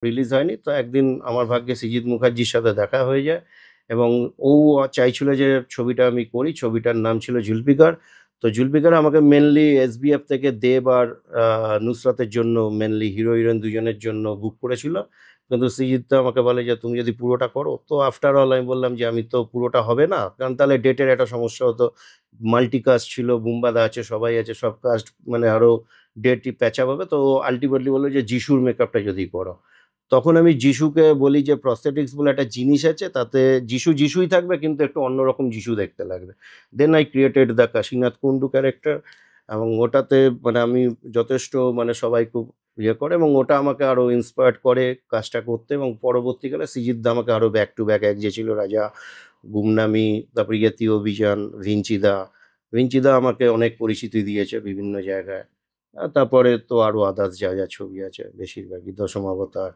Release হয়নি। তো একদিন আমার ভাগ্যে সৃজিত মুখার্জির সাথে দেখা হয়ে যায় এবং ও চাইছিল যে ছবিটা আমি করি। ছবিটার নাম ছিল 'জুলফিকার'। তো 'জুলফিকার' আমাকে মেইনলি এসবিএফ থেকে দেব আর আ নুসরাতের জন্য মেইনলি হিরো-হিরোইন দুজনের জন্য বুক করেছিল। কিন্তু সৃজিত আমাকে বলে যে, "তুমি যদি পুরোটা করো।" তো আফটার অল আমি বললাম যে, "আমি তো পুরোটা হবে না।" কারণ তাহলে ডেটের একটা সমস্যা হতো। মাল্টি কাস্ট ছিল, বুম্বাদা আছে, সবাই আছে, সব কাস্ট মানে আরো ডেটই প্যাচ আপ হবে। তো আল্টিমেটলি বলল যে, "যিশুর মেকআপটা যদি করো।" তখন আমি যিশুকে বলি যে, "প্রস্থেটিক্স বলে একটা জিনিস আছে, তাতে যিশু, যিশুই থাকবে কিন্তু একটু অন্যরকম যিশু দেখতে লাগবে।" Then I created the Kashinath Kundu character এবং ওটাতে মানে আমি যথেষ্ট মানে সবাই খুব ইয়ে করে এবং ওটা আমাকে আরো ইন্সপায়ার্ড করে কাজটা করতে এবং পরবর্তীকালে সৃজিত দা আমাকে আরো ব্যাক টু ব্যাক এক যে ছিল রাজা, গুমনামি, তারপরে ইয়তি অভিযান, ভিঞ্চিদা। ভিঞ্চিদা আমাকে অনেক পরিচিতি দিয়েছে বিভিন্ন জায়গায়। তারপরে তো আরো আদার্স যা ছবি আছে বেশিরভাগই দশম অবতার।